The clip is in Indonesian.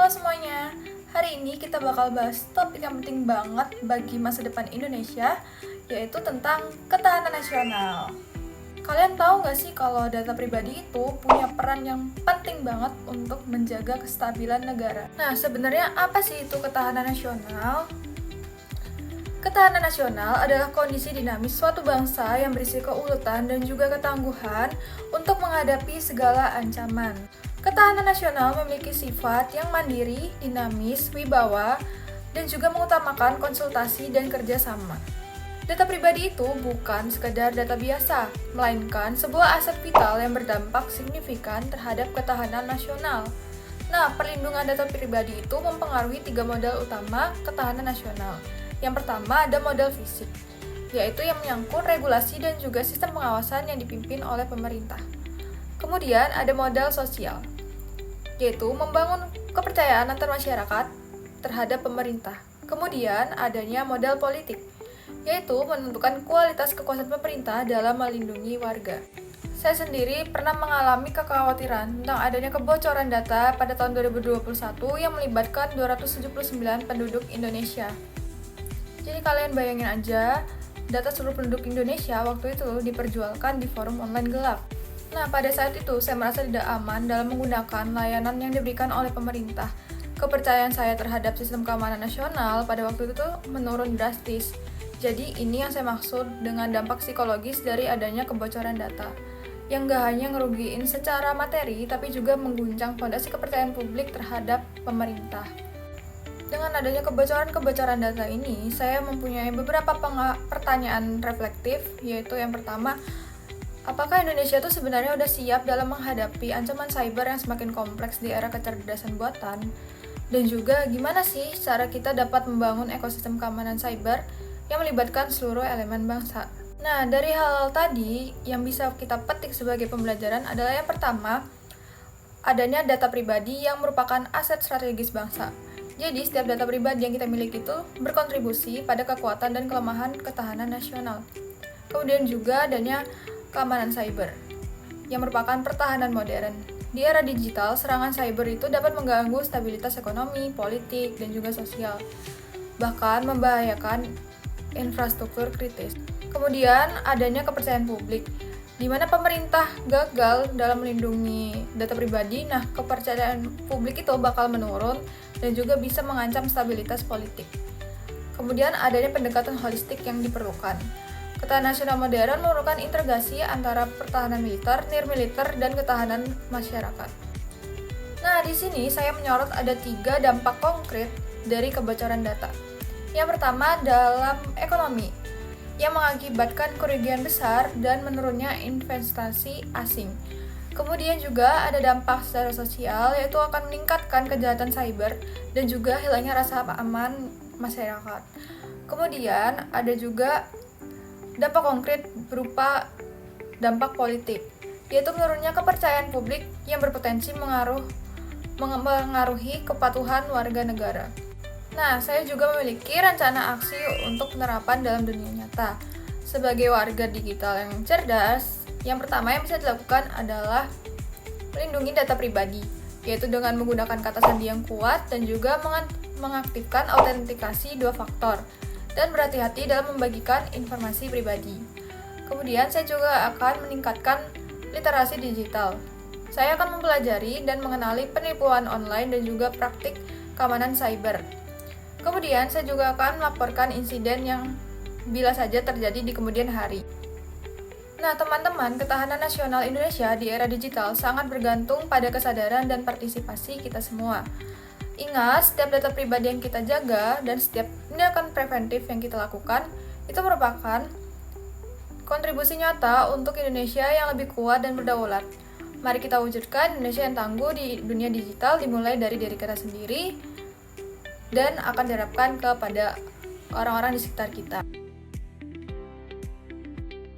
Halo semuanya, hari ini kita bakal bahas topik yang penting banget bagi masa depan Indonesia, yaitu tentang ketahanan nasional. Kalian tahu nggak sih kalau data pribadi itu punya peran yang penting banget untuk menjaga kestabilan negara? Nah, sebenarnya apa sih itu ketahanan nasional? Ketahanan nasional adalah kondisi dinamis suatu bangsa yang berisi keuletan dan juga ketangguhan untuk menghadapi segala ancaman. Ketahanan nasional memiliki sifat yang mandiri, dinamis, wibawa, dan juga mengutamakan konsultasi dan kerjasama. Data pribadi itu bukan sekedar data biasa, melainkan sebuah aset vital yang berdampak signifikan terhadap ketahanan nasional. Nah, perlindungan data pribadi itu mempengaruhi 3 modal utama ketahanan nasional. Yang pertama ada modal fisik, yaitu yang menyangkut regulasi dan juga sistem pengawasan yang dipimpin oleh pemerintah. Kemudian ada modal sosial, yaitu membangun kepercayaan antar masyarakat terhadap pemerintah. Kemudian adanya modal politik, yaitu menentukan kualitas kekuasaan pemerintah dalam melindungi warga. Saya sendiri pernah mengalami kekhawatiran tentang adanya kebocoran data pada tahun 2021 yang melibatkan 279 penduduk Indonesia. Jadi kalian bayangin aja, data seluruh penduduk Indonesia waktu itu diperjualkan di forum online gelap. Nah, pada saat itu saya merasa tidak aman dalam menggunakan layanan yang diberikan oleh pemerintah. Kepercayaan saya terhadap sistem keamanan nasional pada waktu itu menurun drastis. Jadi ini yang saya maksud dengan dampak psikologis dari adanya kebocoran data, yang gak hanya ngerugiin secara materi, tapi juga mengguncang fondasi kepercayaan publik terhadap pemerintah. Dengan adanya kebocoran data ini, saya mempunyai beberapa pertanyaan reflektif, yaitu yang pertama, apakah Indonesia itu sebenarnya udah siap dalam menghadapi ancaman cyber yang semakin kompleks di era kecerdasan buatan? Dan juga gimana sih cara kita dapat membangun ekosistem keamanan cyber yang melibatkan seluruh elemen bangsa? Nah, dari hal tadi yang bisa kita petik sebagai pembelajaran adalah yang pertama, adanya data pribadi yang merupakan aset strategis bangsa. Jadi, setiap data pribadi yang kita miliki itu berkontribusi pada kekuatan dan kelemahan ketahanan nasional. Kemudian juga adanya keamanan cyber, yang merupakan pertahanan modern. Di era digital, serangan cyber itu dapat mengganggu stabilitas ekonomi, politik, dan juga sosial, bahkan membahayakan infrastruktur kritis. Kemudian adanya kepercayaan publik, di mana pemerintah gagal dalam melindungi data pribadi. Nah, kepercayaan publik itu bakal menurun dan juga bisa mengancam stabilitas politik. Kemudian adanya pendekatan holistik yang diperlukan. Ketahanan nasional modern memerlukan integrasi antara pertahanan militer, nirmiliter, dan ketahanan masyarakat. Nah, di sini saya menyorot ada 3 dampak konkret dari kebocoran data. Yang pertama dalam ekonomi, yang mengakibatkan kerugian besar dan menurunnya investasi asing. Kemudian juga ada dampak secara sosial, yaitu akan meningkatkan kejahatan cyber dan juga hilangnya rasa aman masyarakat. Kemudian ada juga dampak konkret berupa dampak politik, yaitu menurunnya kepercayaan publik yang berpotensi mengaruhi kepatuhan warga negara. Nah, saya juga memiliki rencana aksi untuk penerapan dalam dunia nyata. Sebagai warga digital yang cerdas, yang pertama yang bisa dilakukan adalah melindungi data pribadi, yaitu dengan menggunakan kata sandi yang kuat dan juga mengaktifkan autentikasi 2 faktor, dan berhati-hati dalam membagikan informasi pribadi. Kemudian saya juga akan meningkatkan literasi digital. Saya akan mempelajari dan mengenali penipuan online dan juga praktik keamanan cyber. Kemudian saya juga akan melaporkan insiden yang bila saja terjadi di kemudian hari. Nah, teman-teman, ketahanan nasional Indonesia di era digital sangat bergantung pada kesadaran dan partisipasi kita semua. Ingat, setiap data pribadi yang kita jaga dan setiap tindakan preventif yang kita lakukan itu merupakan kontribusi nyata untuk Indonesia yang lebih kuat dan berdaulat. Mari kita wujudkan Indonesia yang tangguh di dunia digital, dimulai dari diri kita sendiri dan akan diterapkan kepada orang-orang di sekitar kita.